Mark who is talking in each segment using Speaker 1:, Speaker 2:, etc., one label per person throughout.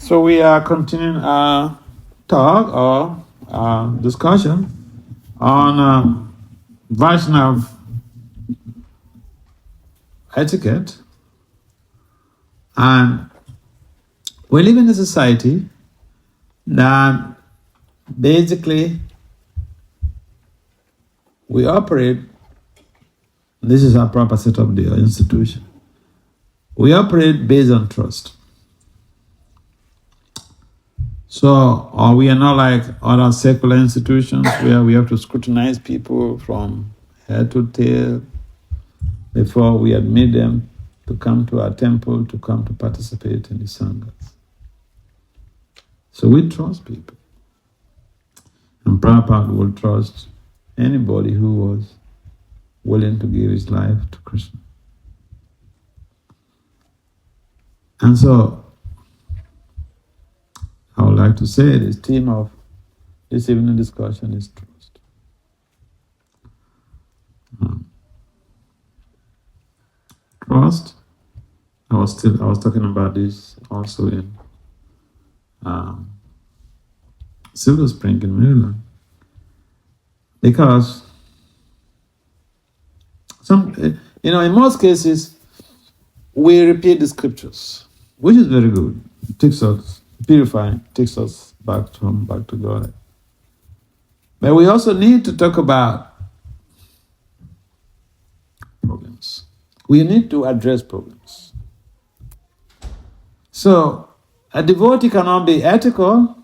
Speaker 1: So we are continuing our talk or discussion on Vaishnav etiquette, and we live in a society that basically we operate. This is our proper set of the institution. We operate based on trust. So, or we are not like other secular institutions where we have to scrutinize people from head to tail before we admit them to come to our temple, to come to participate in the sanghas. So we trust people. And Prabhupada will trust anybody who was willing to give his life to Krishna. And so, I would like to say this theme of this evening discussion is trust. Trust. I was talking about this also in Silver Spring in Maryland, because in most cases we repeat the scriptures, which is very good. It takes us purifying, takes us back to God. But we also need to talk about problems. We need to address problems. So a devotee cannot be ethical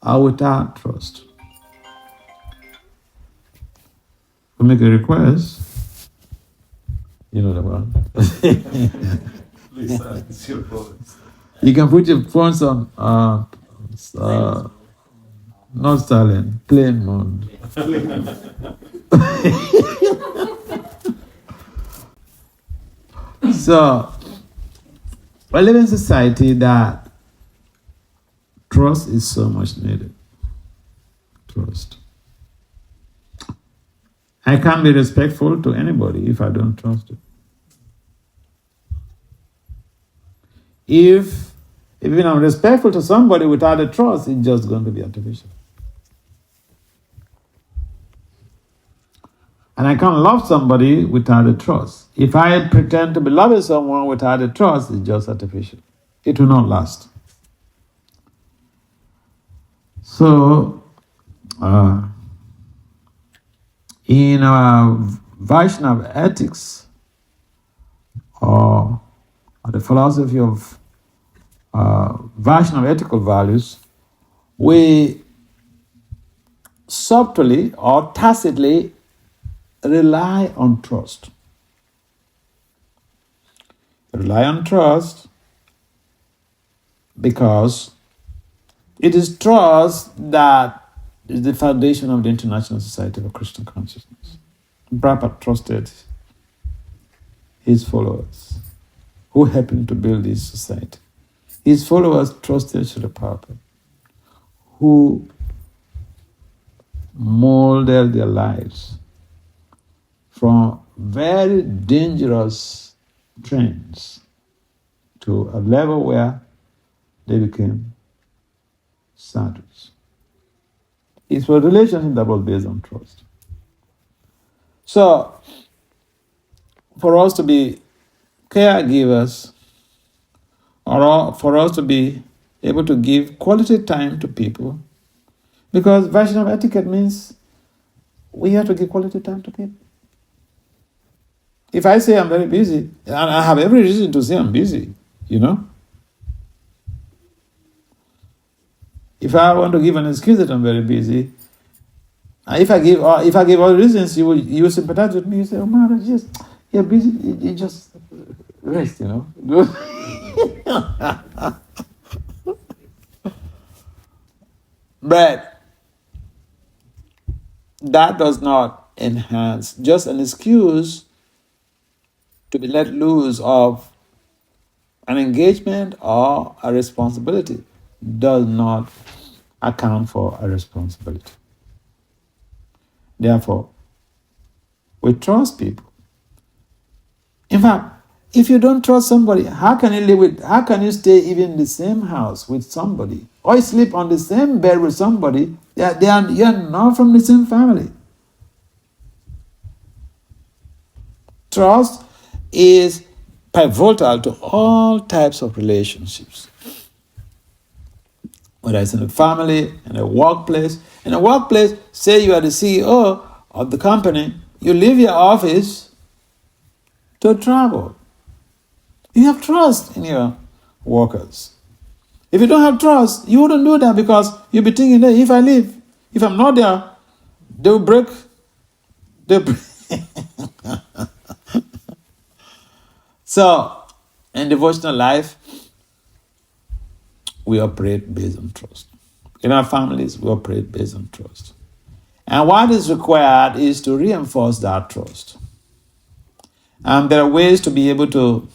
Speaker 1: or without trust. We make a request. You know the one.
Speaker 2: Please, it's your problem.
Speaker 1: You can put your phones on not silent, plane mode. So, we live in a society that trust is so much needed. Trust. I can't be respectful to anybody if I don't trust it. If even I'm respectful to somebody without a trust, it's just going to be artificial. And I can't love somebody without a trust. If I pretend to be loving someone without a trust, it's just artificial. It will not last. So, in our Vaishnava ethics, or the philosophy of Vaishnava ethical values, we subtly or tacitly rely on trust. Rely on trust because it is trust that is the foundation of the International Society for Christian Consciousness. Prabhupada trusted his followers who happened to build this society. His followers trusted Srila Prabhupada, who molded their lives from very dangerous trends to a level where they became sadhus. It was a relationship that was based on trust. So, for us to be caregivers, or for us to be able to give quality time to people, because Vaishnava etiquette means we have to give quality time to people. If I say I'm very busy, and I have every reason to say I'm busy, If I want to give an excuse that I'm very busy, if I give all the reasons, you will sympathize with me. You say, "Oh, Maharaja, just you're busy. You just rest, But that does not enhance. Just an excuse to be let loose of an engagement or a responsibility does not account for a responsibility. Therefore, we trust people. In fact, If you don't trust somebody, how can you stay even in the same house with somebody? Or you sleep on the same bed with somebody, you're not from the same family. Trust is pivotal to all types of relationships. Whether it's in a family, in a workplace. In a workplace, say you are the CEO of the company, you leave your office to travel. You have trust in your workers. If you don't have trust, you wouldn't do that because you'll be thinking, hey, if I leave, if I'm not there, they'll break. So, in devotional life, we operate based on trust. In our families, we operate based on trust. And what is required is to reinforce that trust. And there are ways to be able to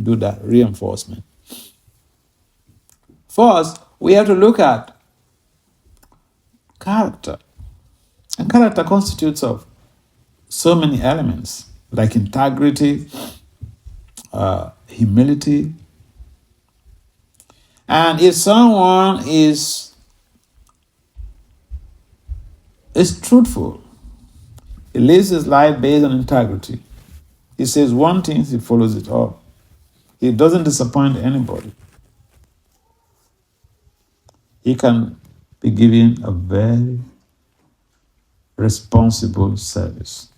Speaker 1: do that reinforcement. First, we have to look at character. And character constitutes of so many elements, like integrity, humility. And if someone is truthful, he lives his life based on integrity. He says one thing, he follows it up. He doesn't disappoint anybody. He can be given a very responsible service.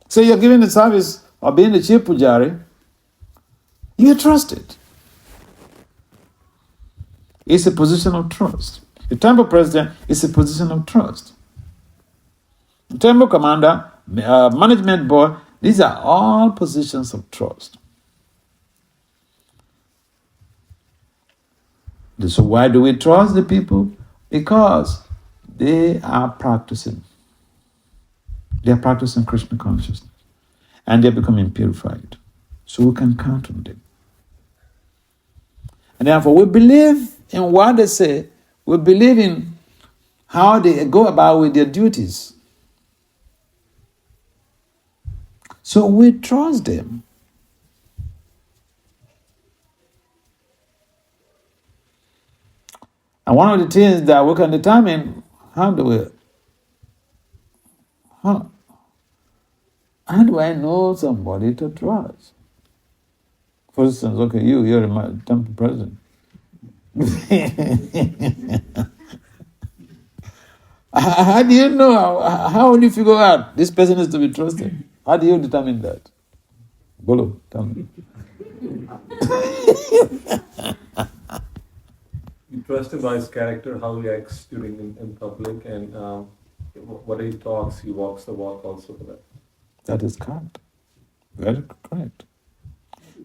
Speaker 1: So you're giving the service of being the chief pujari, you're trusted. It's a position of trust. The temple president is a position of trust. The temple commander, management board, these are all positions of trust. So why do we trust the people? Because they are practicing. They are practicing Krishna consciousness. And they're becoming purified. So we can count on them. And therefore we believe in what they say. We believe in how they go about with their duties. So we trust them. And one of the things that we can determine, how do I know somebody to trust? For instance, okay, you're a temple president. How do you know? How will you figure out this person is to be trusted? How do you determine that? Bolo, tell me.
Speaker 2: You trust him by his character, how he acts during in public, and what he talks, he walks the walk also for that.
Speaker 1: That is correct. Very correct.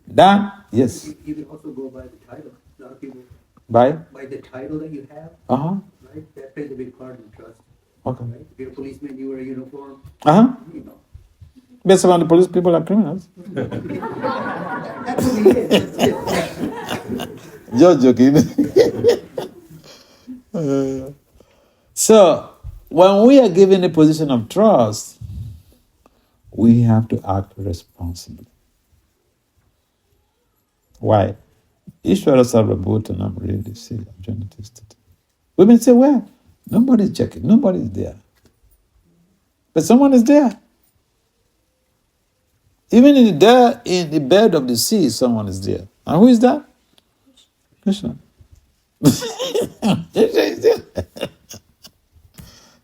Speaker 1: That, yes.
Speaker 3: You can also go by the title. A lot of people,
Speaker 1: By
Speaker 3: the title that you have, right? That plays a big part in trust.
Speaker 1: Okay.
Speaker 3: Right? If you're a policeman, you wear a uniform. You know.
Speaker 1: Based on the police, people are criminals.
Speaker 3: That's what he is.
Speaker 1: Just joking. So, when we are given a position of trust, we have to act responsibly. Why? Ishwara Sarvabhutanam really say, women say, well, nobody's checking, nobody's there. But someone is there. Even in the bed of the sea, someone is there. And who is that? Krishna.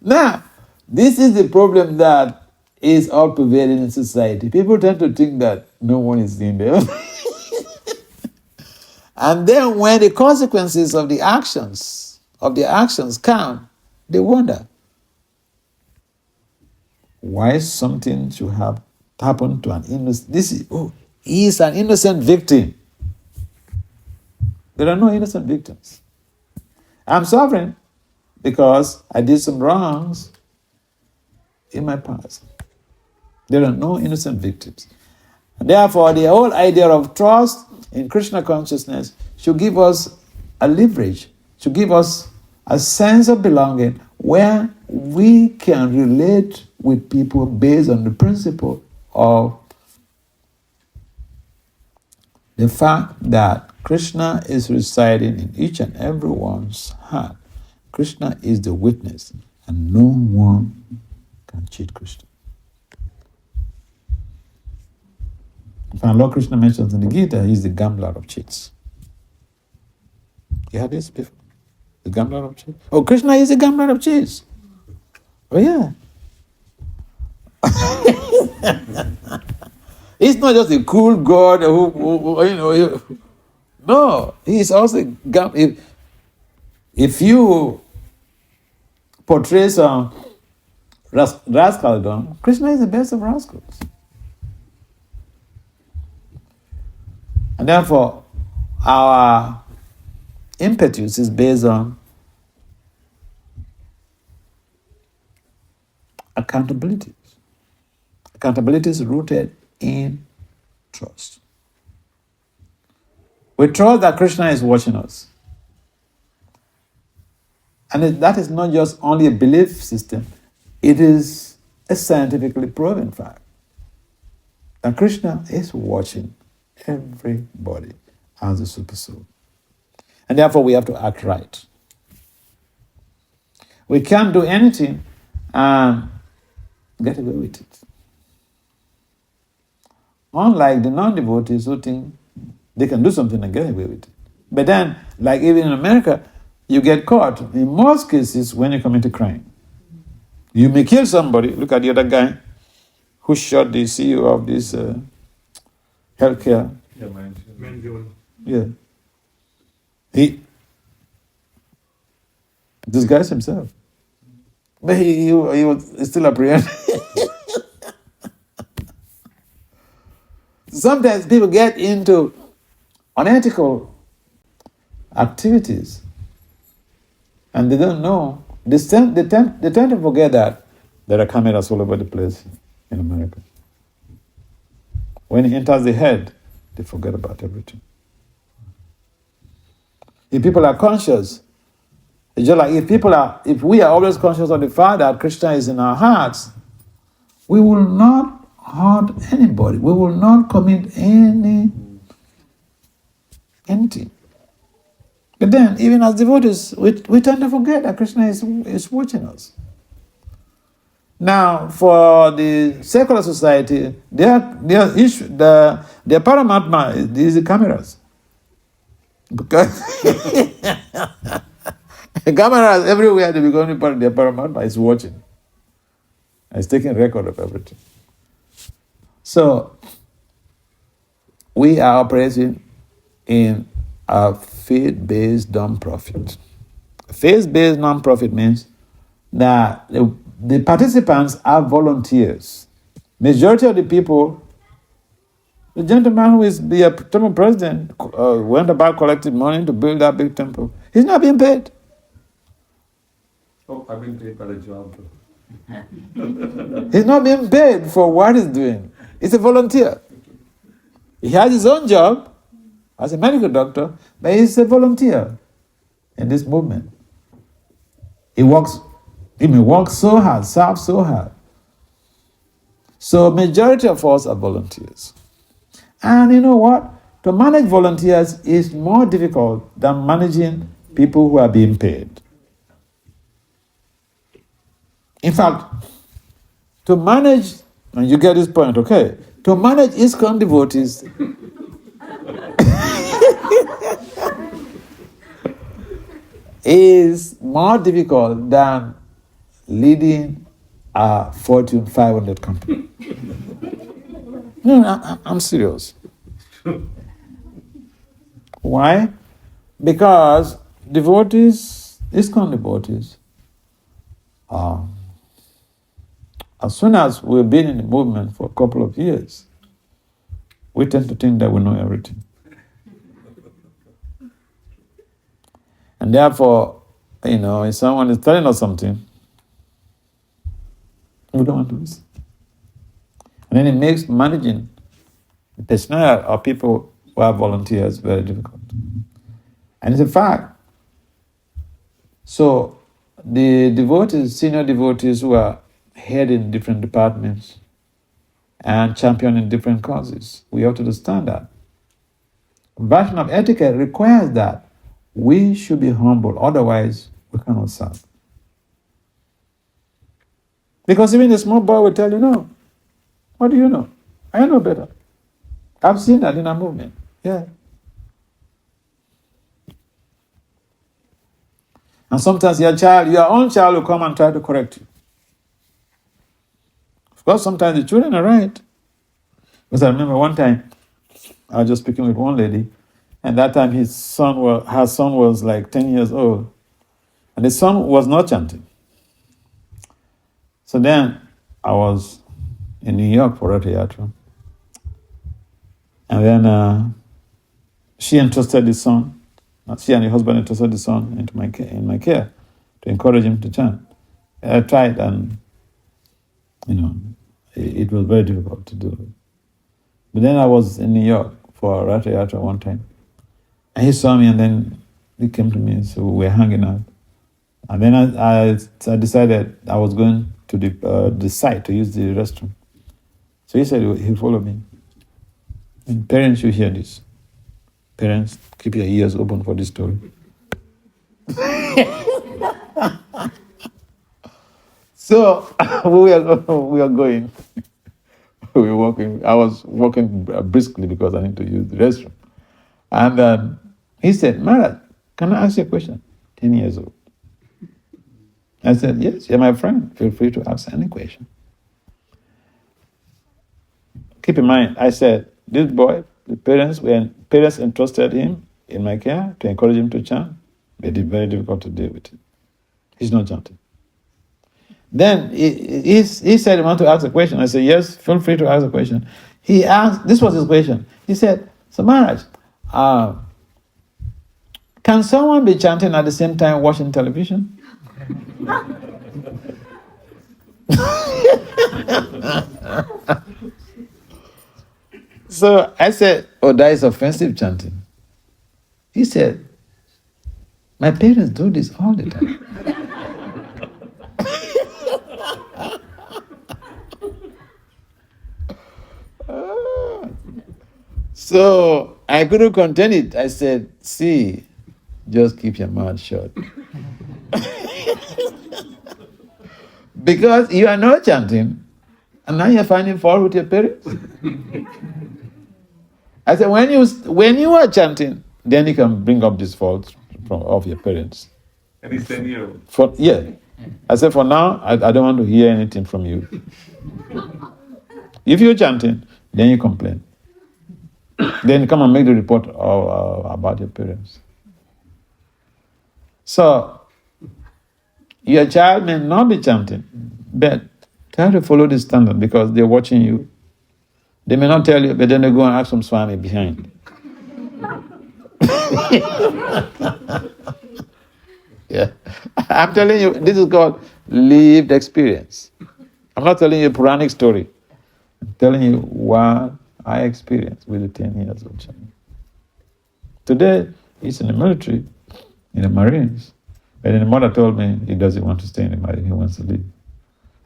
Speaker 1: Now, this is the problem that is all prevailing in society. People tend to think that no one is in there. And then when the consequences of their actions come, they wonder why something should have happened to an innocent. He is an innocent victim. There are no innocent victims. I'm suffering because I did some wrongs in my past. There are no innocent victims. And therefore, the whole idea of trust in Krishna consciousness should give us a leverage, should give us a sense of belonging where we can relate with people based on the principle of the fact that Krishna is residing in each and everyone's heart. Krishna is the witness, and no one can cheat Krishna. If our Lord Krishna mentions in the Gita, he's the gambler of cheats. You heard this before? The gambler of cheats? Oh, Krishna is the gambler of cheats. Oh, yeah. He's not just a cool God who no, he's also a gambler. If you portray some rascaldom, Krishna is the best of rascals. And therefore, our impetus is based on accountability. Accountability is rooted in trust. We trust that Krishna is watching us. And that is not just only a belief system, it is a scientifically proven fact that Krishna is watching everybody as a super soul. And therefore we have to act right. We can't do anything and get away with it. Unlike the non-devotees who think they can do something and get away with it. But then, like even in America, you get caught in most cases when you commit a crime. You may kill somebody. Look at the other guy who shot the CEO of this healthcare.
Speaker 2: Yeah, man.
Speaker 1: Yeah. He disguised himself. But he was still apprehended. Sometimes people get into unethical activities and they don't know. They tend to forget that there are cameras all over the place in America. When it enters the head, they forget about everything. If people are conscious, it's just like if we are always conscious of the fact that Krishna is in our hearts, we will not hurt anybody. We will not commit anything. But then, even as devotees, we tend to forget that Krishna is watching us. Now, for the secular society, their paramatma is the cameras. Because cameras everywhere, they become part of their paramatma is watching. It's taking record of everything. So, we are operating in a faith-based non-profit. Faith-based non-profit means that the participants are volunteers. Majority of the people, the gentleman who is the temple president went about collecting money to build that big temple. He's not being paid.
Speaker 2: Oh, I've been paid by the job.
Speaker 1: He's not being paid for what he's doing. He's a volunteer. He has his own job as a medical doctor, but he's a volunteer in this movement. He may work so hard, serve so hard. So majority of us are volunteers. And you know what? To manage volunteers is more difficult than managing people who are being paid. In fact, to manage, and you get this point, okay? To manage ISKCON devotees is more difficult than leading a Fortune 500 company. No, I'm serious. Why? Because devotees, ISKCON devotees, as soon as we've been in the movement for a couple of years, we tend to think that we know everything. And therefore, if someone is telling us something, we don't want to listen. And then it makes managing the personnel or people who are volunteers very difficult. And it's a fact. So the devotees, senior devotees who are heading different departments and championing different causes, we have to understand that version of etiquette requires that we should be humble, otherwise we cannot serve. Because even a small boy will tell you, no, what do you know? I know better. I've seen that in a movement. Yeah. And sometimes your own child will come and try to correct you. Of course, sometimes the children are right. Because I remember one time, I was just speaking with one lady, and that time her son was like 10 years old, and the son was not chanting. So then I was in New York for a theater, and then she entrusted the son. She and her husband entrusted the son into in my care to encourage him to chant. I tried, and it was very difficult to do. But then I was in New York for a theater one time, and he saw me, and then he came to me, so we were hanging out. And then I decided I was going to the site to use the restroom. So he said he'll follow me. And parents, you hear this. Parents, keep your ears open for this story. So we are going. We were walking. I was walking briskly because I need to use the restroom. And he said, Maharaj, can I ask you a question? 10 years old. I said, yes, you're my friend. Feel free to ask any question. Keep in mind, I said, this boy, when parents entrusted him in my care to encourage him to chant, made it very difficult to deal with it. He's not chanting. Then he said he wanted to ask a question. I said, yes, feel free to ask a question. He asked, this was his question. He said, so Maharaj, can someone be chanting at the same time watching television? So I said, oh, that is offensive chanting. He said, my parents do this all the time. So I couldn't contain it. I said, see, just keep your mouth shut. Because you are not chanting, and now you're finding fault with your parents. I said, when you are chanting, then you can bring up this fault of your parents.
Speaker 2: And he's 10 years old.
Speaker 1: I said, for now, I don't want to hear anything from you. If you're chanting, then you complain. Then come and make the report about your parents. So, your child may not be chanting, but try to follow the standard because they're watching you. They may not tell you, but then they go and ask some Swami behind. Yeah. I'm telling you, this is called lived experience. I'm not telling you a Puranic story. I'm telling you what I experienced with the 10 years old child. Today, he's in the military, in the Marines. But then the mother told me he doesn't want to stay in the Marine, he wants to leave.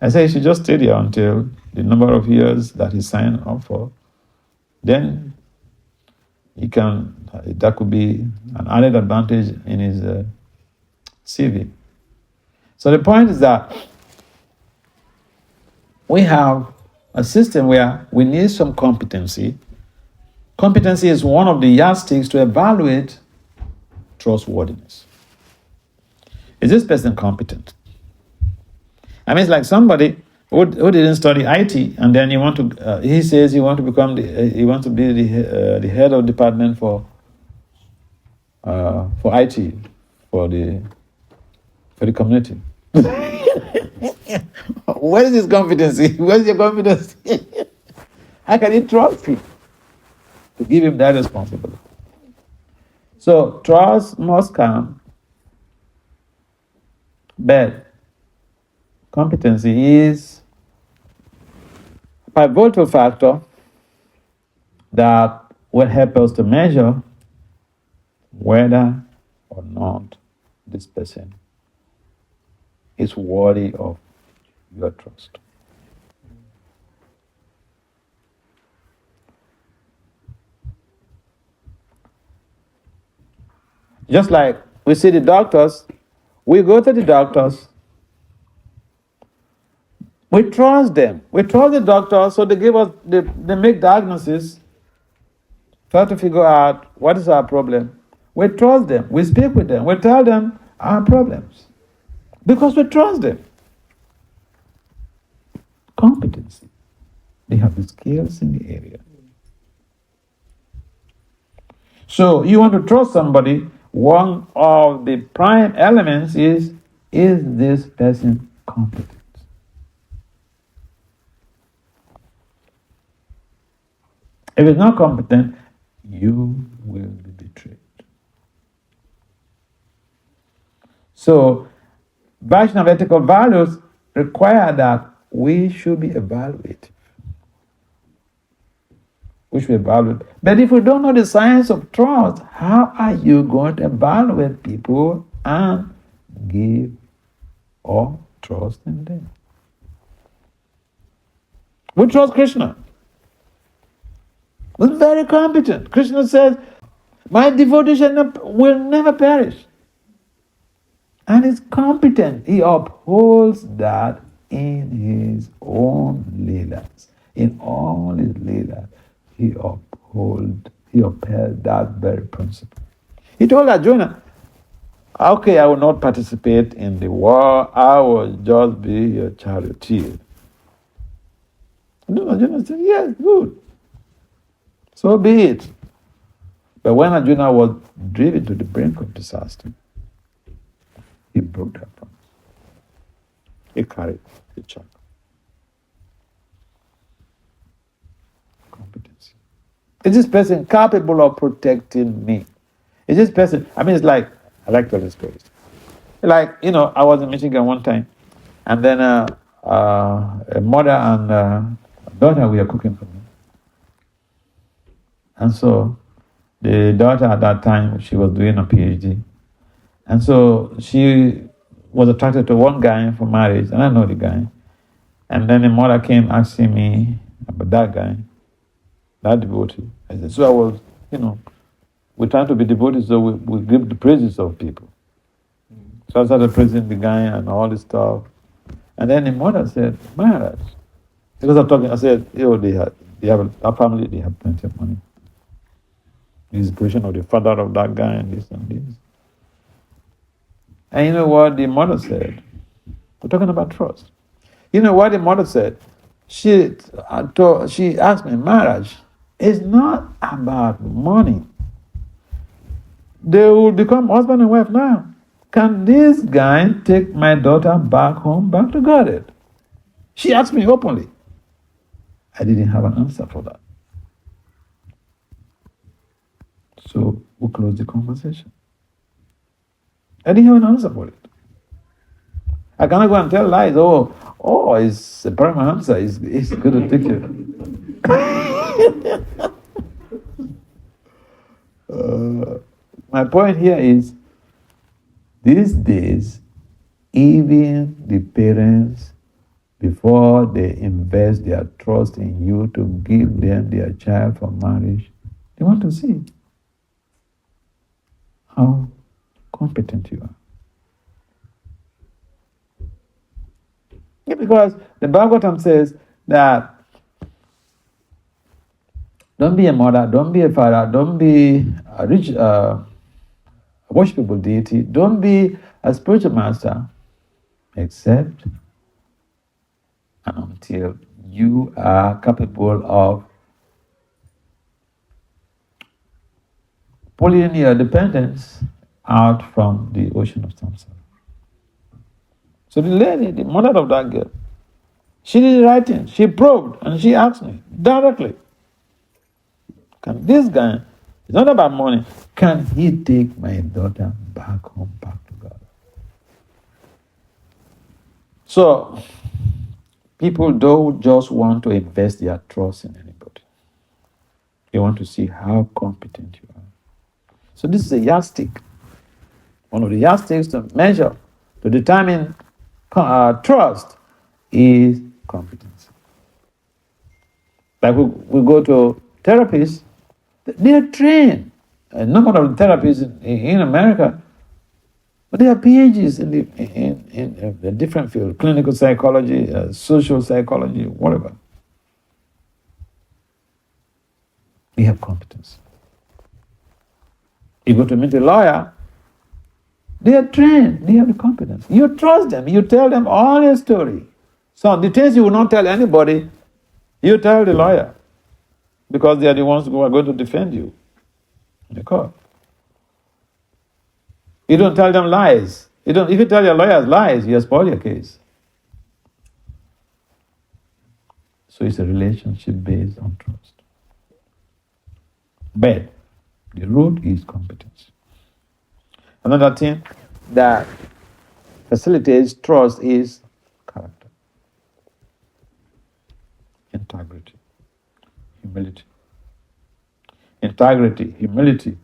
Speaker 1: I said he should just stay there until the number of years that he signed up for. Then that could be an added advantage in his CV. So the point is that we have a system where we need some competency. Competency is one of the yardsticks to evaluate trustworthiness. Is this person competent? I mean, it's like somebody who didn't study IT, and then he says he wants to become he wants to be the head of department for IT for the community. Where is his competency? Where is your confidence? How can he trust you to give him that responsibility? So trust must come, but competency is a pivotal factor that will help us to measure whether or not this person is worthy of your trust. Just like we see the doctors, we go to the doctors, we trust them. We trust the doctors, so they make diagnosis, try to figure out what is our problem. We trust them. We speak with them. We tell them our problems because we trust them. Competency. They have the skills in the area. So you want to trust somebody, one of the prime elements is this person competent? If it's not competent, you will be betrayed. So Vaishnava ethical values require that we should be evaluated. We should evaluate. But if we don't know the science of trust, how are you going to evaluate people and give or trust in them? We trust Krishna. He's very competent. Krishna says, my devotee will never perish. And he's competent. He upholds that in his own leelas. In all his leelas, he upheld that very principle. He told Arjuna, okay, I will not participate in the war, I will just be your charioteer. Arjuna said, yes, good. So be it. But when Arjuna was driven to the brink of disaster, he broke that promise. He carried the chakra. Competency. Is this person capable of protecting me? Is this person, it's like, I like to tell this story. Like, I was in Michigan one time, and then a mother and a daughter were cooking for me. And so the daughter at that time, she was doing a PhD. And so she was attracted to one guy for marriage, and I know the guy. And then the mother came asking me about that guy, that devotee. I said, so I was, we're trying to be devotees, so we give the praises of people. So I started praising the guy and all this stuff. And then the mother said, Maharaj, because I'm talking, I said, our family, they have plenty of money. This question of the father of that guy and this and this. And you know what the mother said? We're talking about trust. You know what the mother said? She asked me, Maharaj, it's not about money. They will become husband and wife now. Can this guy take my daughter back home, back to Godhead? She asked me openly. I didn't have an answer for that. So we closed the conversation. I didn't have an answer for it. I cannot go and tell lies. It's a Paramahamsa. It's good to take you. My point here is, these days, even the parents, before they invest their trust in you to give them their child for marriage, they want to see how competent you are. Yeah, because the Bhagavatam says that don't be a mother, don't be a father, don't be a rich, worshipable deity, don't be a spiritual master, except and until you are capable of pulling your dependence out from the ocean of samsara. So the lady, the mother of that girl, she did the right thing. She probed and she asked me directly, can this guy, it's not about money, can he take my daughter back home, back to God? So people don't just want to invest their trust in anybody. They want to see how competent you are. So this is a yardstick. One of the yardsticks to measure, to determine trust is competence. Like we go to therapists, they're trained. a number of therapists in America, but they have PhDs in the different fields, clinical psychology, social psychology, whatever. We have competence. You go to meet a lawyer, they are trained, they have the competence. You trust them, you tell them all your story. So the things you will not tell anybody, you tell the lawyer, because they are the ones who are going to defend you in the court. You don't tell them lies. If you tell your lawyers lies, you spoil your case. So it's a relationship based on trust. But the root is competence. Another thing that facilitates trust is character, integrity, humility. Integrity, humility,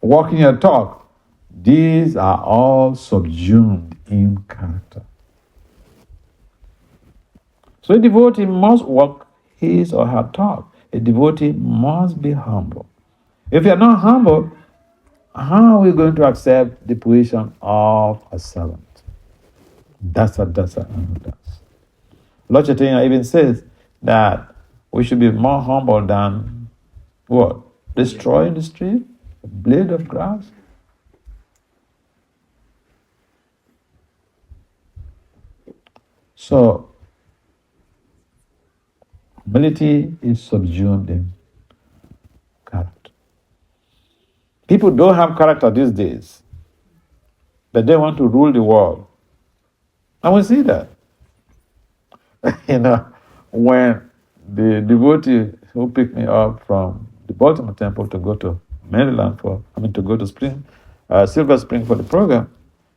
Speaker 1: walking your talk, these are all subsumed in character. So a devotee must walk his or her talk. A devotee must be humble. If you are not humble, how are we going to accept the position of a servant? Dasa, Lord Chaitanya even says that we should be more humble than what? Destroying the street? A blade of grass? So, humility is subsumed in character. People don't have character these days, but they want to rule the world. And we see that. When the devotee who picked me up from the Baltimore temple to go to Maryland to go to Silver Spring for the program,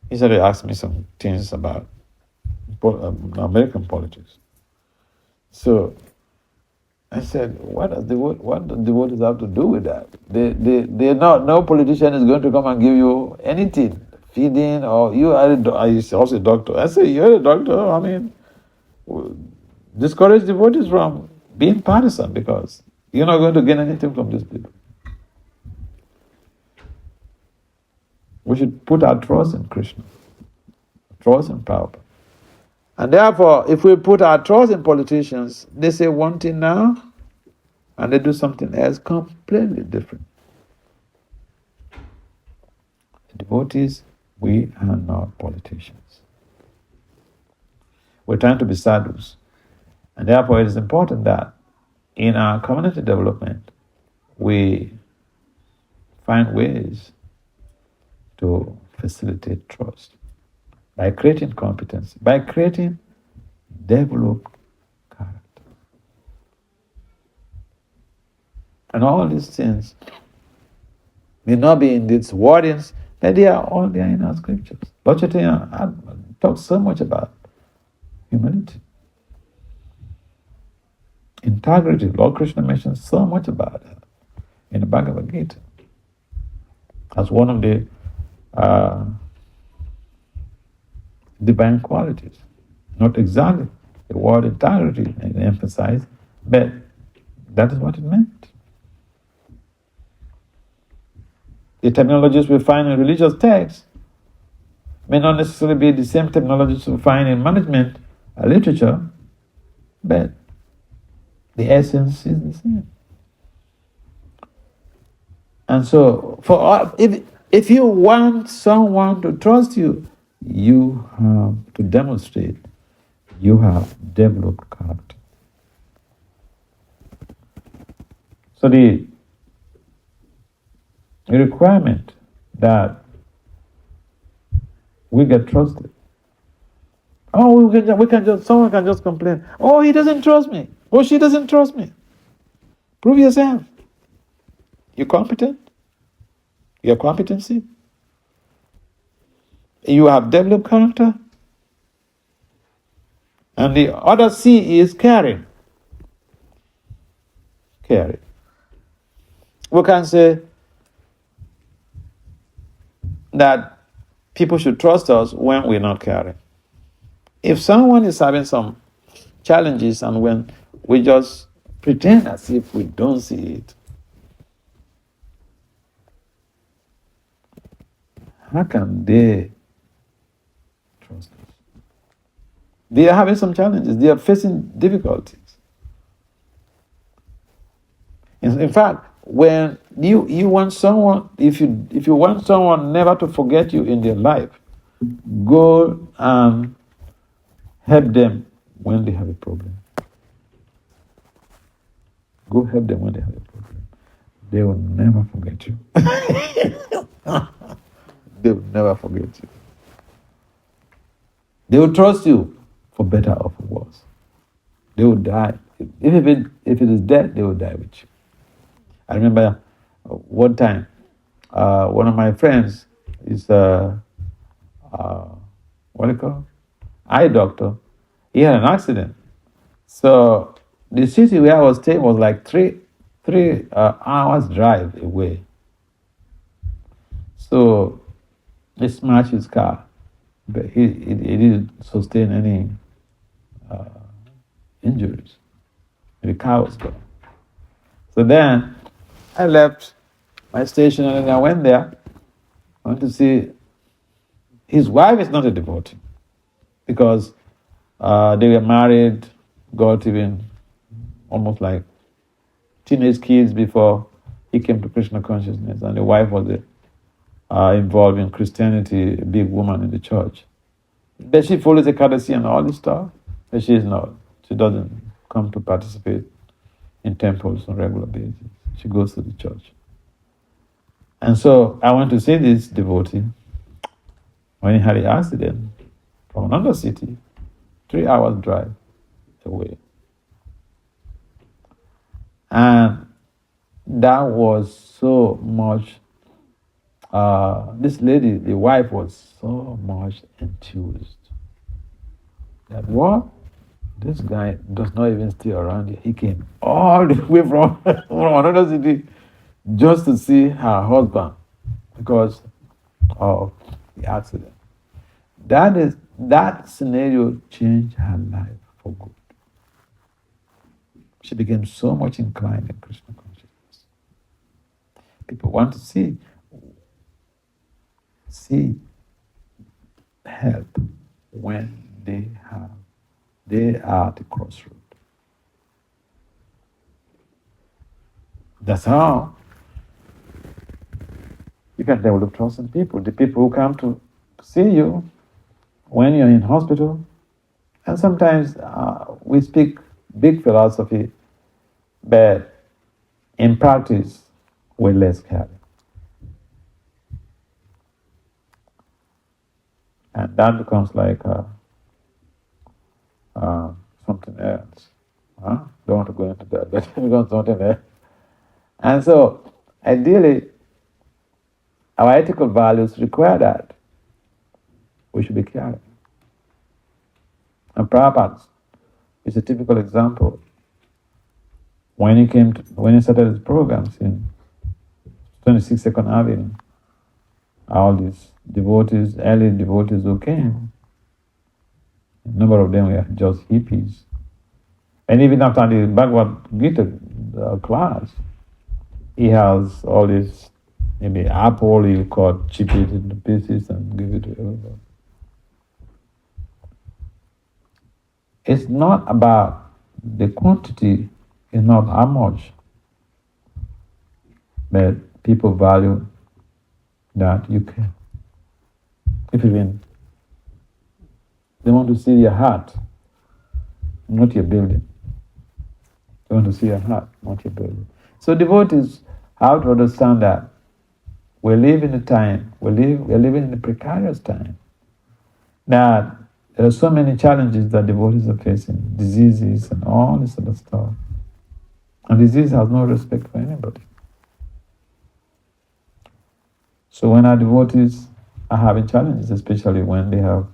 Speaker 1: he started asking me some things about American politics. So I said, what do devotees have to do with that? No politician is going to come and give you anything, feeding, or you are also a doctor. I said, you're a doctor, discourage devotees from being partisan, because you're not going to gain anything from these people. We should put our trust in Krishna, trust in Prabhupada. And therefore, if we put our trust in politicians, they say one thing now, and they do something else completely different. Devotees, we are not politicians. We're trying to be sadhus. And therefore, it is important that in our community development, we find ways to facilitate trust by creating competence, by creating developed character. And all these things may not be in these wordings, but they are all there in our scriptures. Lord Chaitanya talks so much about humility. Integrity, Lord Krishna mentions so much about it in the Bhagavad Gita as one of the divine qualities. Not exactly the word integrity emphasized, but that is what it meant. The terminologies we find in religious texts may not necessarily be the same terminologies we find in management literature, but the essence is the same. And so, if you want someone to trust you, you have to demonstrate you have developed character. So the requirement that we get trusted. Someone can just complain. Oh, he doesn't trust me. Oh, she doesn't trust me. Prove yourself. You're competent. Your competency. You have developed character. And the other C is caring. Caring. We can say that people should trust us when we're not caring. If someone is having some challenges and when we just pretend as if we don't see it. How can they trust us? They are having some challenges. They are facing difficulties. In fact, when you want someone, if you want someone never to forget you in their life, go and help them when they have a problem. Go help them when they have a problem. They will never forget you. They will never forget you. They will trust you for better or for worse. They will die. If it is death, they will die with you. I remember one time, one of my friends is what do you call? Eye doctor. He had an accident. So the city where I was staying was like three hours drive away. So he smashed his car, but he didn't sustain any injuries. The car was gone. So then I left my station and then I went there. I went to see. His wife is not a devotee because they were married, got even almost like teenage kids before he came to Krishna consciousness, and the wife was involved in Christianity, a big woman in the church. But she follows the Ekadasi and all this stuff, but she is not. She doesn't come to participate in temples on a regular basis. She goes to the church. And so I went to see this devotee when he had an accident from another city, 3 hours drive away. And that was so much, this lady, the wife, was so much enthused that what? This guy does not even stay around here. He came all the way from another city just to see her husband because of the accident. That scenario changed her life for good. She became so much inclined in Krishna consciousness. People want to see help when they are at the crossroad. That's how you can develop trust in people. The people who come to see you when you're in hospital, and sometimes we speak big philosophy, but in practice we're less caring. And that becomes like something else. Don't want to go into that, but it becomes something else. And so, ideally, our ethical values require that. We should be caring. And Prabhupada is a typical example. When he started his programs in 26 Second Avenue, all these devotees, early devotees who came, a number of them were just hippies. And even after the Bhagavad Gita class, he has all this, maybe apple you cut, chip it into pieces and give it to everybody. It's not about the quantity, it's not how much, but people value that you care. If even they want to see your heart, not your building. They want to see your heart, not your building. So devotees have to understand that we live in a time, we're living in a precarious time, that there are so many challenges that devotees are facing, diseases and all this other stuff. And disease has no respect for anybody. So when our devotees are having challenges, especially when they have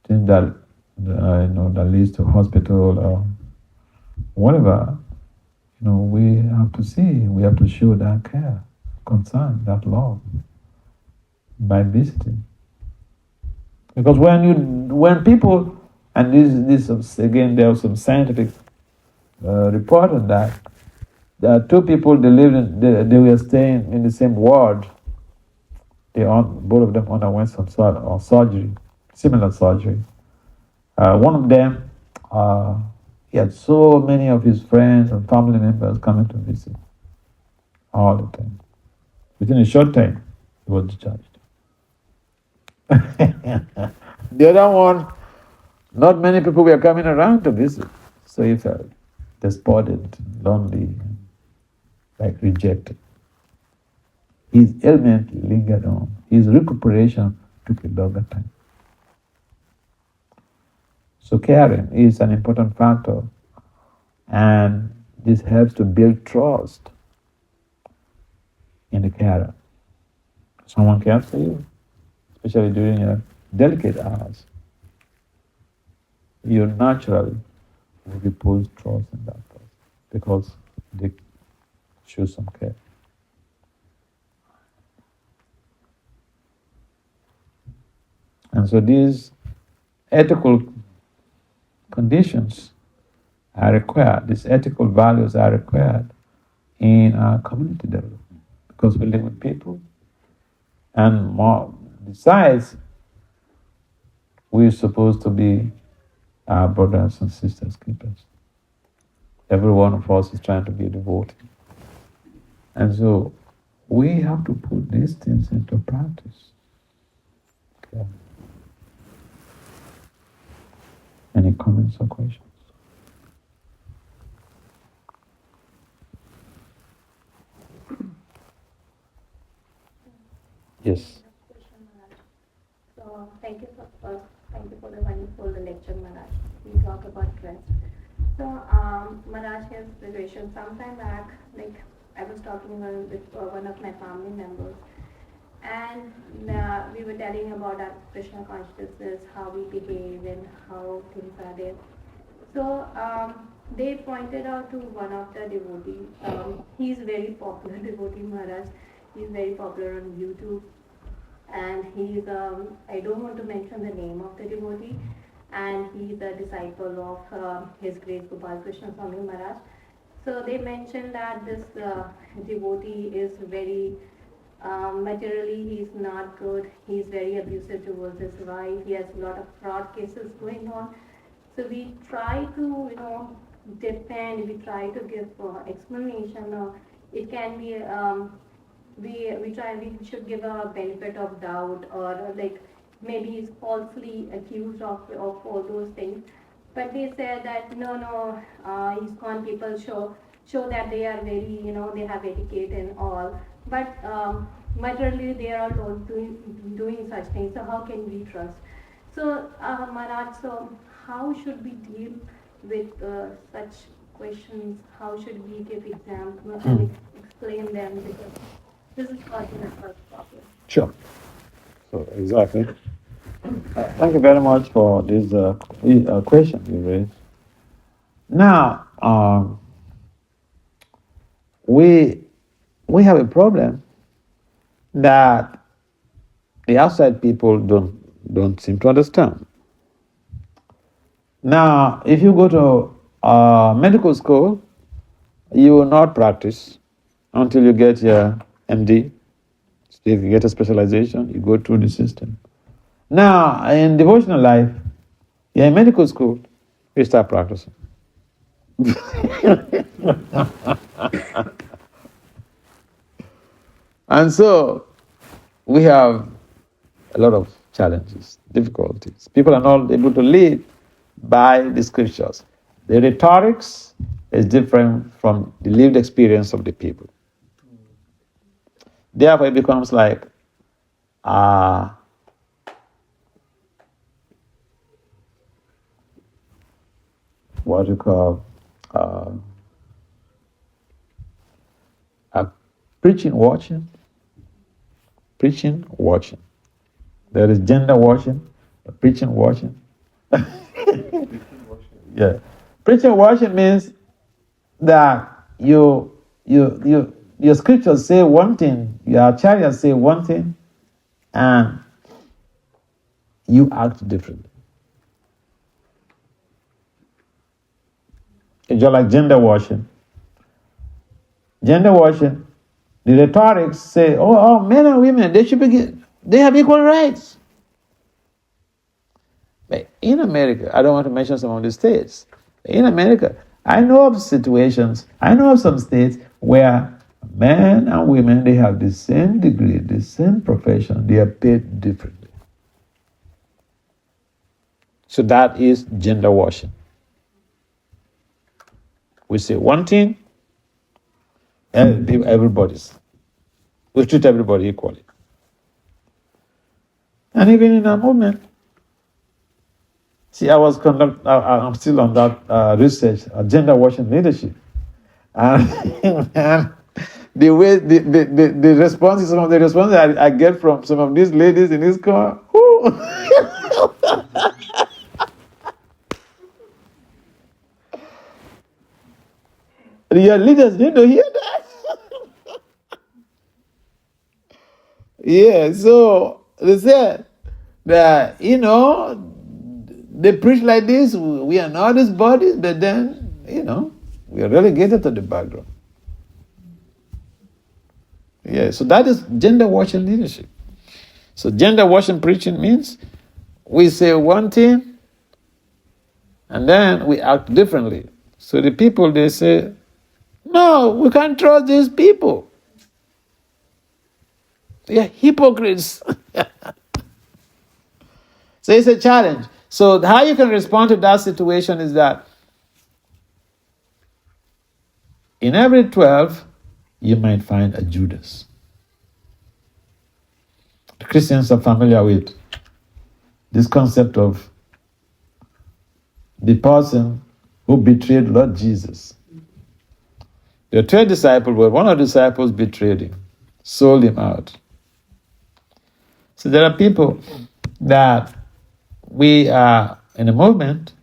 Speaker 1: things that that leads to hospital or whatever, we have to show that care, concern, that love by visiting. Because when people, and this again, there are some scientific reported that there are two people, they were staying in the same ward. Both of them underwent some sort of surgery, similar surgery. One of them, he had so many of his friends and family members coming to visit all the time. Within a short time, he was discharged. The other one, not many people were coming around to visit, so he felt despondent, lonely, like rejected. His ailment lingered on. His recuperation took a longer time. So caring is an important factor, and this helps to build trust in the carer. Someone cares for you, especially during your delicate hours. You naturally will repose trust in that person because they show some care. And so these ethical conditions are required, these ethical values are required in our community development because we live with people. And more, besides, we're supposed to be our brothers and sisters keepers. Every one of us is trying to be a devotee. And so we have to put these things into practice. Okay. Any comments or questions? Yes.
Speaker 4: So thank you for the wonderful lecture, Maharaj. We talk about rest. So Maharaj, here's the situation. Sometime back, like I was talking with one of my family members, and we were telling about our Krishna consciousness, how we behave and how things are there. So they pointed out to one of the devotees. He's very popular devotee, Maharaj. He's very popular on YouTube, and he's I don't want to mention the name of the devotee, and he's a disciple of His Grace Gopal Krishna Swami Maharaj. So they mentioned that this devotee is very materially he's not good. He's very abusive towards his wife. He has a lot of fraud cases going on. So we try to defend. We try to give explanation. It can be we should give a benefit of doubt, or like maybe he's falsely accused of all those things, but they said that ISKCON people show that they are very, they have etiquette and all, but materially they are all doing such things, so how can we trust? So Maharaj, so how should we deal with such questions? How should we give examples and explain them, because this is causing a first problem.
Speaker 1: Sure. So exactly. Thank you very much for this question you raised. Now, we have a problem that the outside people don't seem to understand. Now, if you go to medical school, you will not practice until you get your MD. So if you get a specialization, you go through the system. Now, in devotional life, you're in medical school, you start practicing. And so, we have a lot of challenges, difficulties. People are not able to live by the scriptures. The rhetorics is different from the lived experience of the people. Therefore, it becomes like what you call preaching watching. Preaching watching. There is gender watching, preaching watching. Yeah, preaching watching means that your scriptures say one thing, your acharyas say one thing, and you act differently. It's just like gender washing. Gender washing, the rhetorics say, oh, men and women, they have equal rights. But in America, I don't want to mention some of the states. In America, I know of situations, I know of some states where men and women, they have the same degree, the same profession, they are paid differently. So that is gender washing. We say one thing, everybody's. We treat everybody equally. And even in our movement, see, I'm still on that research, gender washing leadership. And, and the way, the responses, some of the responses I get from some of these ladies in this car, your leaders need to hear that. Yeah, so they said that, they preach like this, we are not his bodies, but then, we are relegated to the background. Yeah, so that is gender washing leadership. So gender washing preaching means we say one thing and then we act differently. So the people, they say, no, we can't trust these people. They are hypocrites. So it's a challenge. So how you can respond to that situation is that in every 12, you might find a Judas. The Christians are familiar with this concept of the person who betrayed Lord Jesus. There were 12 disciples, but one of the disciples betrayed him, sold him out. So there are people that we are in a movement,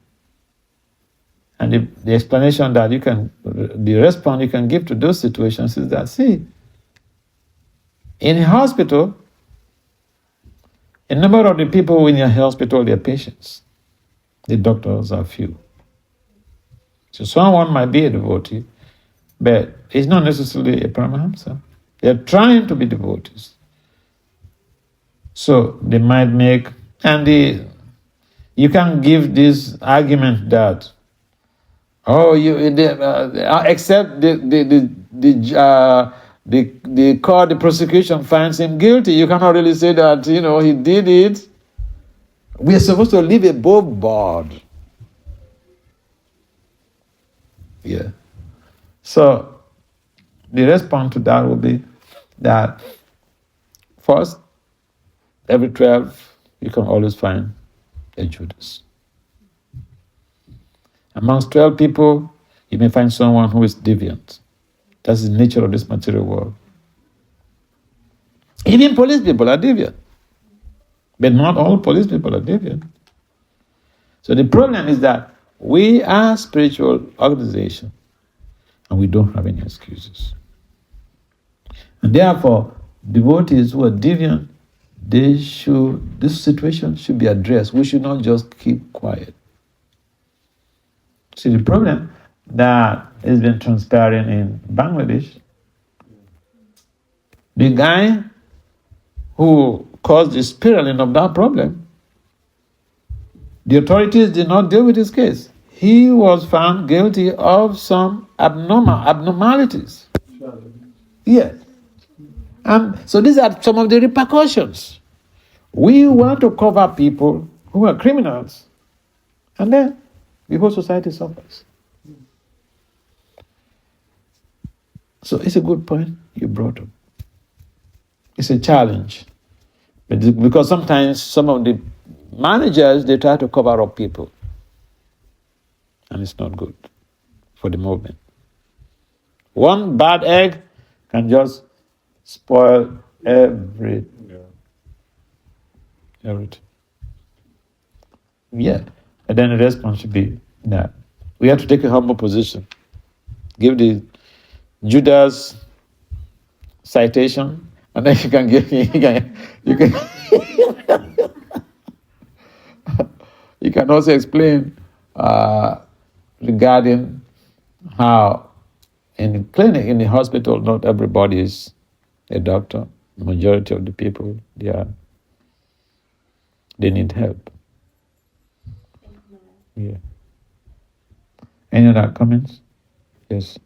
Speaker 1: and the explanation that the response you can give to those situations is that, see, in a hospital, a number of the people in your hospital, they're patients. The doctors are few. So someone might be a devotee, but he's not necessarily a Paramahamsa. They're trying to be devotees. So they might make, and you can give this argument that, except the court, the prosecution finds him guilty. You cannot really say that, he did it. We are supposed to live above board. Yeah. So the response to that would be that first, every 12, you can always find a Judas. Amongst 12 people, you may find someone who is deviant. That's the nature of this material world. Even police people are deviant. But not all police people are deviant. So the problem is that we are a spiritual organization and we don't have any excuses. And therefore, devotees who are deviant, this situation should be addressed. We should not just keep quiet. See, the problem that has been transpiring in Bangladesh, the guy who caused the spiraling of that problem, the authorities did not deal with his case. He was found guilty of some abnormalities. Yes. And so these are some of the repercussions. We want to cover people who are criminals, and then the whole society suffers. So it's a good point you brought up. It's a challenge. Because sometimes some of the managers, they try to cover up people. And it's not good for the movement. One bad egg can just spoil everything. Yeah. And then the response should be that we have to take a humble position. Give the Judas citation, and then you can give you can also explain regarding how in the clinic, in the hospital, not everybody is a doctor. Majority of the people, they need help.
Speaker 4: Thank you, Maharaj.
Speaker 1: Yeah. Any other comments? Yes.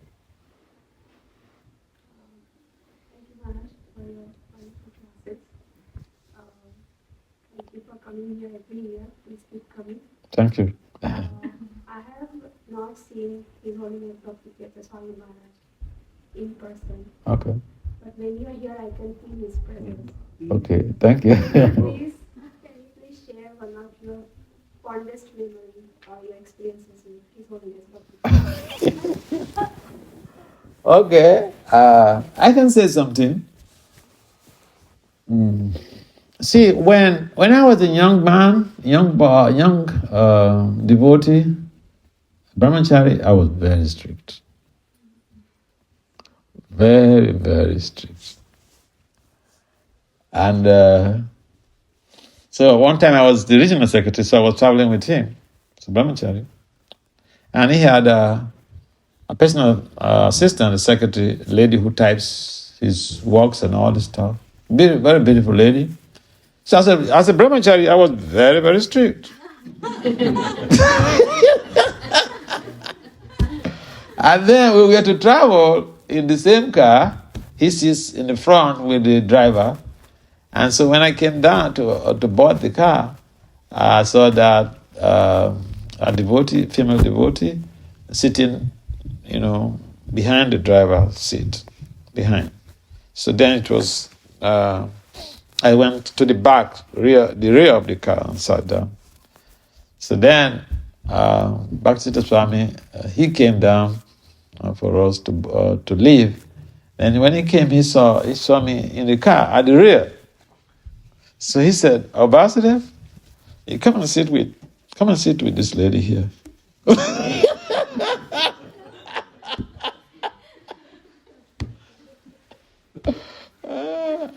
Speaker 5: Thank you, Maharaj, for your wonderful classes. Thank you for coming here every year. Please keep coming.
Speaker 1: Thank you.
Speaker 5: I have not seen His Holiness Bhakti Vasudeva Swami Maharaj in person.
Speaker 1: Okay.
Speaker 5: But when you are here, I can feel his presence.
Speaker 1: Okay. Thank you.
Speaker 5: Can you please share one of your fondest memory or your experiences with His Holiness Bhakti Vasudeva?
Speaker 1: Okay. I can say something. See, when I was a young man, young devotee, brahmachari, I was very strict. Very, very strict. And so one time I was the regional secretary, so I was traveling with him, so brahmachari. And he had a personal assistant, a secretary, a lady who types his works and all this stuff. Very beautiful lady. So as a brahmachari, I was very, very strict. And then we were to travel in the same car. He sits in the front with the driver. And so when I came down to board the car, I saw that a devotee, female devotee, sitting, behind the driver's seat, behind. So then it was, I went to the back, the rear of the car and sat down. So then, Bhakti Vasudeva Swami, he came down for us to leave. And when he came, he saw me in the car at the rear. So he said, "Oh, Vasudev, you come and sit with this lady here."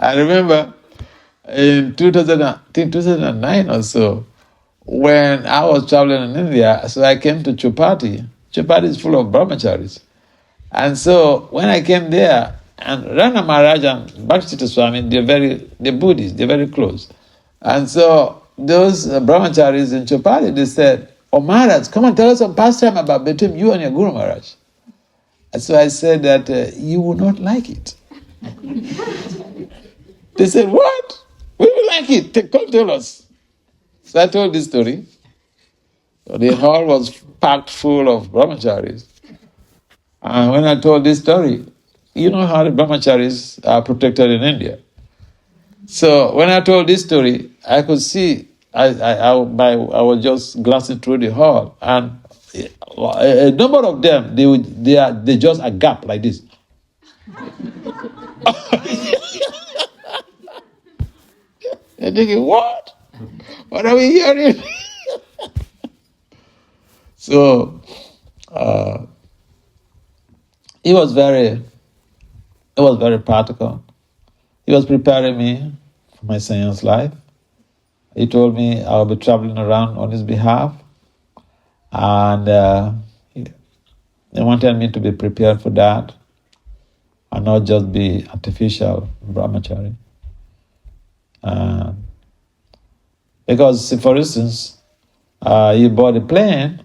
Speaker 1: I remember in 2009 or so, when I was traveling in India, so I came to Chupati. Chupati is full of brahmacharis. And so when I came there, and Rana Maharaja and Bhakti Swami, they're Buddhists, they're very close. And so those brahmacharis in Chupati, they said, "Oh Maharaj, come and tell us some pastime about between you and your Guru Maharaj." And so I said that you will not like it. They said, "What? We will like it. Come tell us." So I told this story. The hall was packed full of brahmacharis. And when I told this story, you know how the brahmacharis are protected in India. So when I told this story, I could see, I was just glancing through the hall, and a number of them, they just a gap like this. They're thinking, what? What are we hearing? So he was very practical. He was preparing me for my science life. He told me I will be traveling around on his behalf, and he wanted me to be prepared for that and not just be artificial brahmachari. Because, for instance, you bought a plane,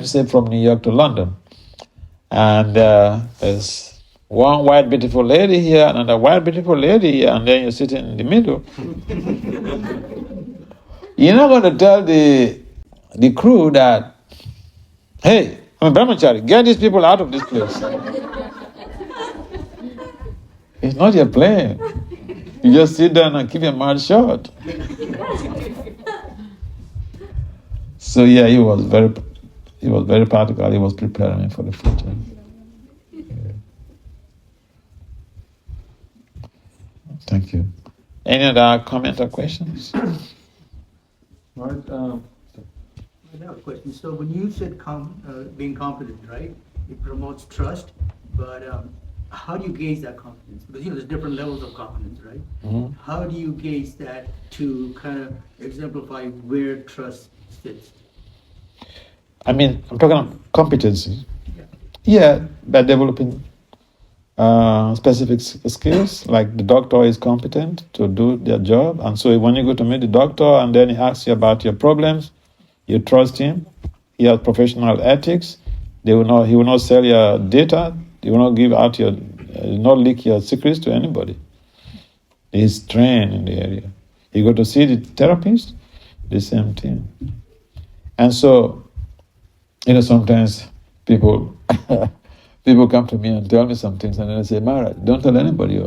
Speaker 1: say from New York to London, and there's one white beautiful lady here, another white beautiful lady here, and then you're sitting in the middle. You're not going to tell the crew that, "Hey, I'm a brahmachari, get these people out of this place." It's not your plane. You just sit down and keep your mouth shut. So yeah, he was very practical. He was preparing me for the future. Yeah. Thank you. Any other comment or questions?
Speaker 2: Right,
Speaker 3: I have a question. So when you said being confident, right? It promotes trust, but how do you gauge that confidence? Because there's different levels of confidence, right?
Speaker 1: Mm-hmm.
Speaker 3: How do you gauge that to kind of exemplify where trust sits?
Speaker 1: I mean, I'm talking about competency.
Speaker 3: Yeah.
Speaker 1: Yeah, by developing specific skills, like the doctor is competent to do their job, and so when you go to meet the doctor and then he asks you about your problems, you trust him. He has professional ethics. He will not sell your data. He will not give out your, not leak your secrets to anybody. He's trained in the area. You go to see the therapist, the same thing. And so, sometimes people people come to me and tell me some things, and then I say, Maharaja, don't tell anybody.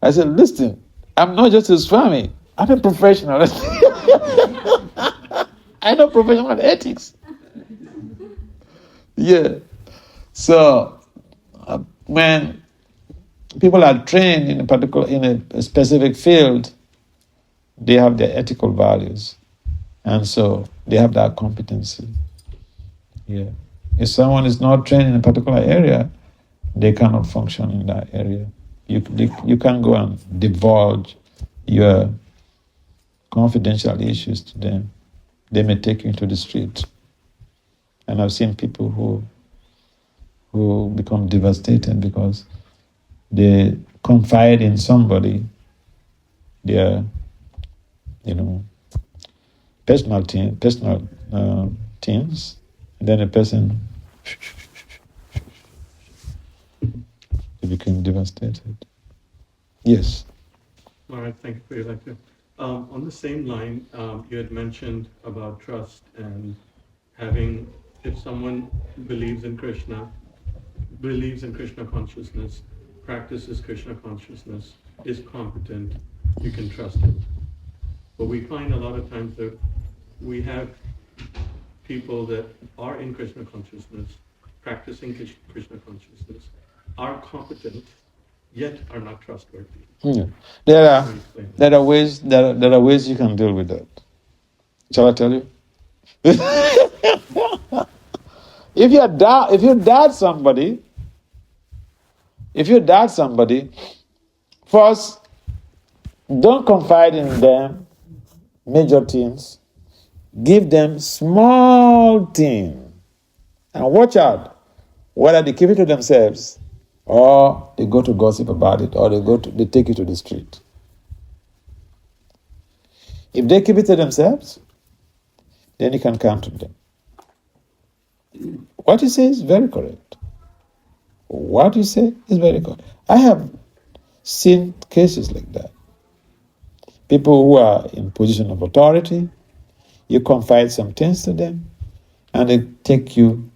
Speaker 1: I said, listen, I'm not just a Swami. I'm a professional. I know professional ethics. Yeah. So when people are trained in a specific field, they have their ethical values, and so they have that competency. Yeah. If someone is not trained in a particular area, they cannot function in that area. You can't go and divulge your confidential issues to them. They may take you into the street. And I've seen people who become devastated because they confide in somebody their, personal things, and then a person they became devastated. Yes.
Speaker 2: All right, thank you for your lecture. On the same line, you had mentioned about trust and having, if someone believes in Krishna consciousness, practices Krishna consciousness, is competent, you can trust him. But we find a lot of times that we have people that are in Krishna consciousness, practicing Krishna consciousness, are competent, yet are not trustworthy.
Speaker 1: Yeah. There are ways you can deal with that. Shall I tell you? If you doubt somebody, first don't confide in them major things. Give them small things, and watch out whether they keep it to themselves or they go to gossip about it, or they take it to the street. If they keep it to themselves, then you can count on them. What you say is very correct. I have seen cases like that. People who are in position of authority, you confide some things to them, and they take you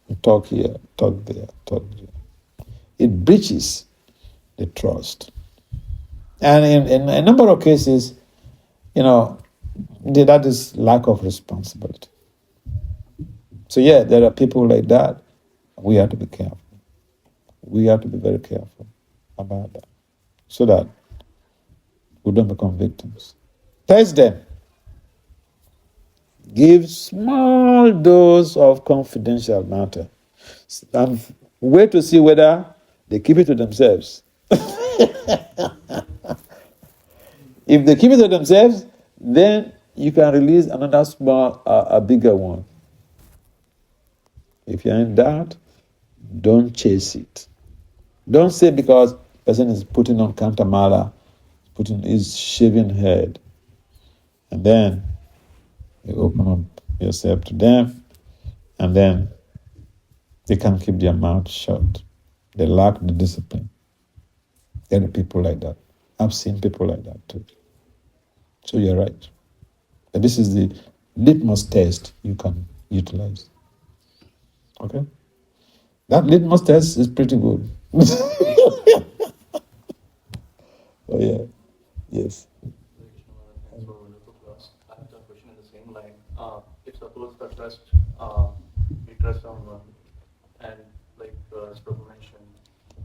Speaker 1: and talk here, talk there, talk there. It breaches the trust. And in a number of cases, that is lack of responsibility. So yeah, there are people like that. We have to be careful. We have to be very careful about that, so that we don't become victims. Test them. Give small dose of confidential matter, and wait to see whether they keep it to themselves. If they keep it to themselves, then you can release another small, a bigger one. If you're in doubt, don't chase it. Don't say because the person is putting on kantamala, is shaving head, and then you open up yourself to them, and then they can't keep their mouth shut. They lack the discipline. There are people like that. I've seen people like that too. So you're right. But this is the litmus test you can utilize. Okay? That litmus test is pretty good. Oh yeah. Yes.
Speaker 6: Thanks for a wonderful class. I have a question in the same line. If suppose the trust, we trust someone, and as Prabhu mentioned,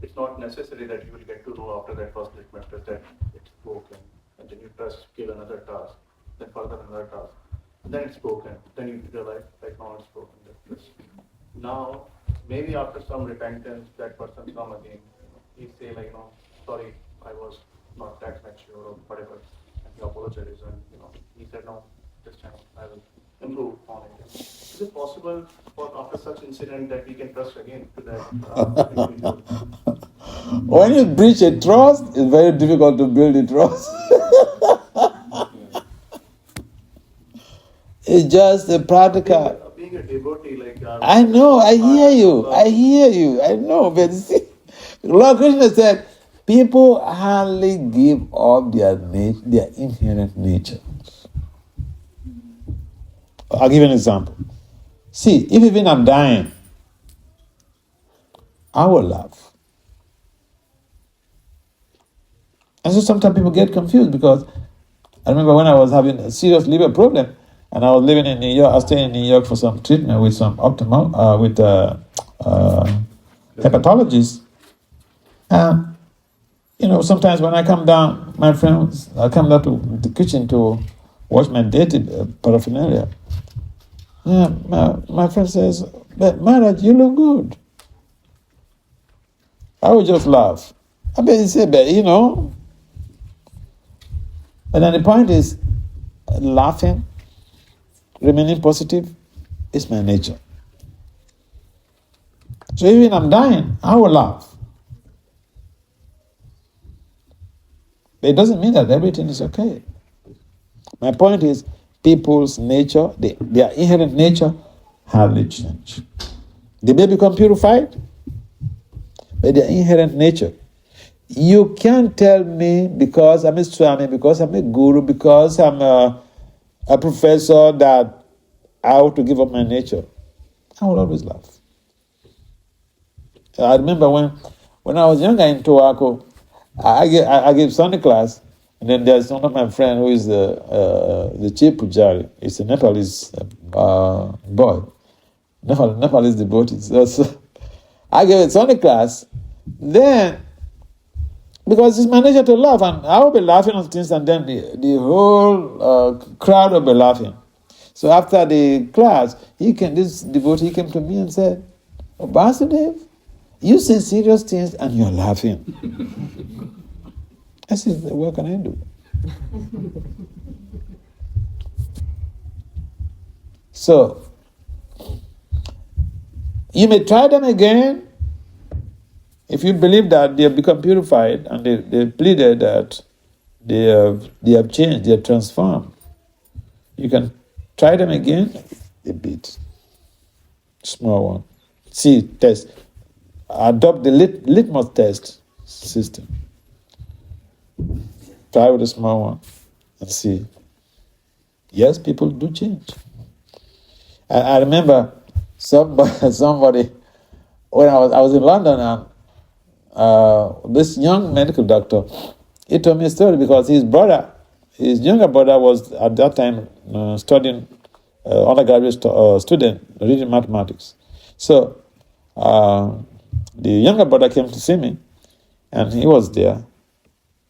Speaker 6: it's not necessary that you will get to know after that first litmus test that it's broken, and then you trust, give another task, then further another task, and then it's broken. Then you realize like now it's broken. Now maybe after some repentance, that person come again. He say sorry, I was not that mature or whatever, and he apologizes, and he said no, this time I will improve on it. Is it possible for such incident that we can trust again to that individual?
Speaker 1: When you breach a trust, it's very difficult to build a trust. It's just a practical.
Speaker 6: Being a devotee, like
Speaker 1: I know, I hear you, I know, but see, Lord Krishna said, people hardly give up their inherent nature. I'll give you an example. See, if even I'm dying, I will laugh. And so sometimes people get confused because I remember when I was having a serious liver problem and I was living in New York, I was staying in New York for some treatment with some hepatologist. And, sometimes when I come down, my friends, I come down to the kitchen to wash my dirty paraphernalia. Yeah, my friend says, "But Maharaj, you look good." I would just laugh. I bet he said, but But then the point is, laughing, remaining positive, is my nature. So even I'm dying, I will laugh. But it doesn't mean that everything is okay. My point is, people's nature, their inherent nature, hardly change. They may become purified, but their inherent nature. You can't tell me because I'm a Swami, because I'm a guru, because I'm a professor that I ought to give up my nature. I will always laugh. I remember when I was younger in Tobacco, I gave Sunday class, and then there's one of my friends who is the chief pujari. He's a Nepalese boy. Nepalese devotee. So I gave a Sunday class. Then, because it's my nature to laugh, and I will be laughing on things, and then the whole crowd will be laughing. So after the class, this devotee came to me and said, "Oh, Vasudev, you say serious things and you're laughing." I said, "What can I do?" So, you may try them again. If you believe that they have become purified and they pleaded that they have changed, they have transformed, you can try them again a bit. Small one. See, test. Adopt the litmus test system. Try with a small one and see. Yes, people do change. I remember somebody when I was in London, and this young medical doctor, he told me a story because his younger brother was at that time studying undergraduate student reading mathematics. So the younger brother came to see me, and he was there.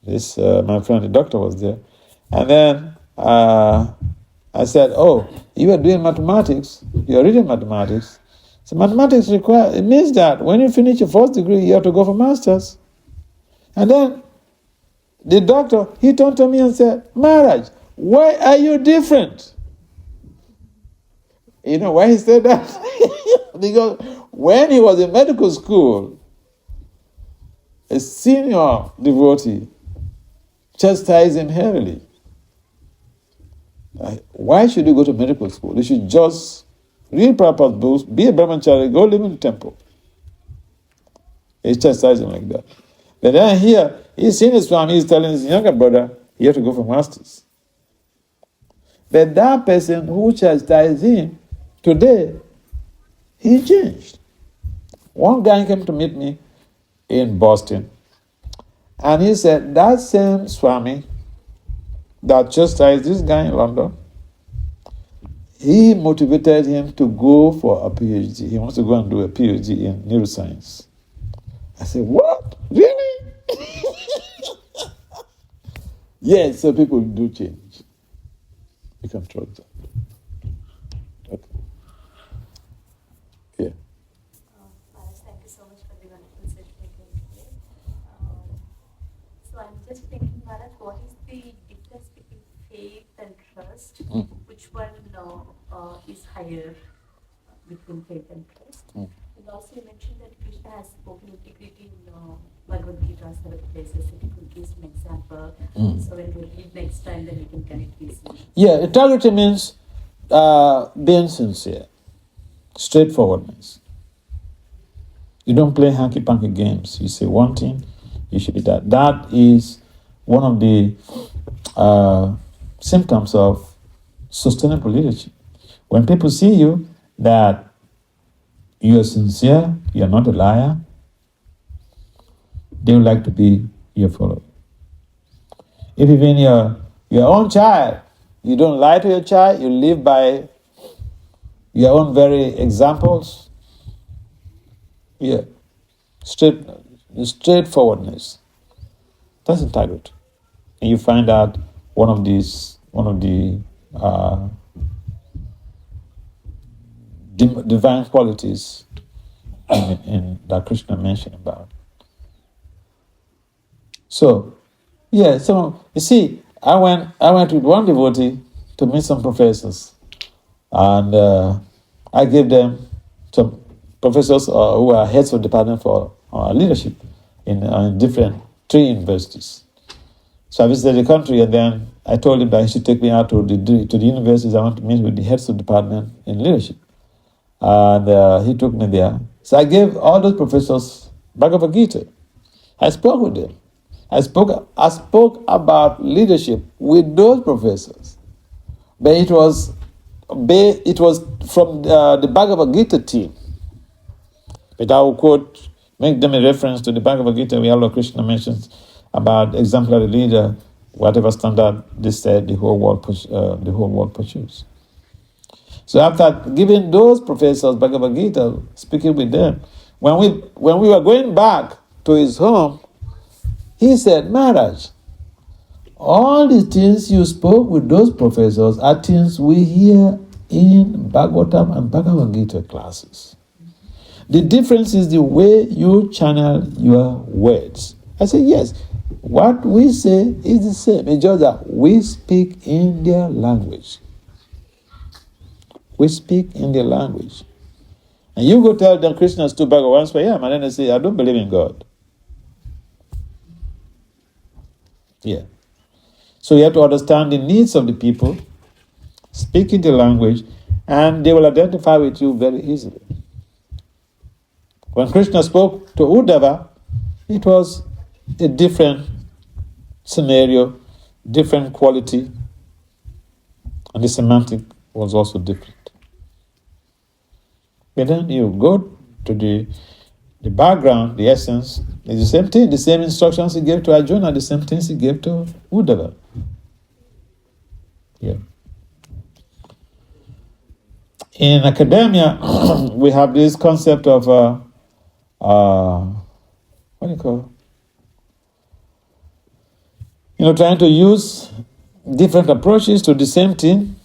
Speaker 1: This my friend, the doctor, was there, and then I said, "Oh, you are doing mathematics. You are reading mathematics. So mathematics it means that when you finish your first degree, you have to go for masters." And then the doctor, he turned to me and said, "Maharaj, why are you different?" You know why he said that? Because when he was in medical school, a senior devotee chastised him heavily. Why should you go to medical school? You should just read Prabhupada's books, be a brahmachari, go live in the temple. He chastised him like that. But then here, he's seen his Swami, he's telling his younger brother, he has to go for masters. But that person who chastised him, today, he changed. One guy came to meet me in Boston, and he said, that same Swami that chastised this guy in London, he motivated him to go for a PhD. He wants to go and do a PhD in neuroscience. I said, what? Really? Yes, so people do change. You can trust them. Okay. Yeah.
Speaker 7: Maharaj, thank you so much for the wonderful session again today. So I'm just thinking, Maharaj, what is the difference between faith and trust? Which one is higher? between faith and trust. And also you mentioned that Krishna has spoken integrity in Bhagavad Gita and other places. If you could give some example, so when we read next time, then we can connect these.
Speaker 1: Yeah, integrity means being sincere, straightforwardness. You don't play hanky-panky games. You say one thing, you should be that. That is one of the symptoms of sustainable leadership. When people see you that you are sincere, you are not a liar, they would like to be your follower. If even your own child, you don't lie to your child, you live by your own very examples, yeah, straightforwardness. That's integrity. And you find out one of the divine qualities in that Krishna mentioned about. So, yeah, so you see, I went with one devotee to meet some professors, and I gave them some professors who are heads of department for leadership in different 3 universities. So I visited the country, and then I told him that he should take me out to the universities. I want to meet with the heads of department in leadership, and he took me there. So I gave all those professors Bhagavad Gita. I spoke with them. I spoke about leadership with those professors, but it was from the Bhagavad Gita team. But I will quote, make them a reference to the Bhagavad Gita where Lord Krishna mentions about exemplary leader, whatever standard they said, the whole world pursues. So after giving those professors Bhagavad Gita, speaking with them, when we were going back to his home, he said, Maharaj, all the things you spoke with those professors are things we hear in Bhagavatam and Bhagavad Gita classes. The difference is the way you channel your words. I said, yes, what we say is the same. It's just that we speak in their language. We speak in their language. And you go tell them Krishna's two Bhagavans, but yeah, and then they say, I don't believe in God. Yeah. So you have to understand the needs of the people, speak in the language, and they will identify with you very easily. When Krishna spoke to Uddhava, it was a different scenario, different quality, and the semantic was also different. But then you go to the background, the essence, it's the same thing, the same instructions he gave to Arjuna, the same things he gave to Uddhava. Yeah. In academia, we have this concept of what do you call? Trying to use different approaches to the same thing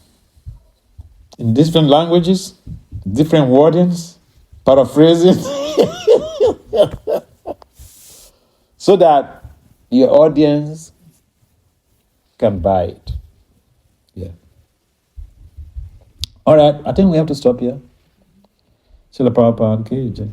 Speaker 1: in different languages, different wordings, paraphrasing, so that your audience can buy it. Yeah. All right, I think we have to stop here. Srila Prabhupada ki jai.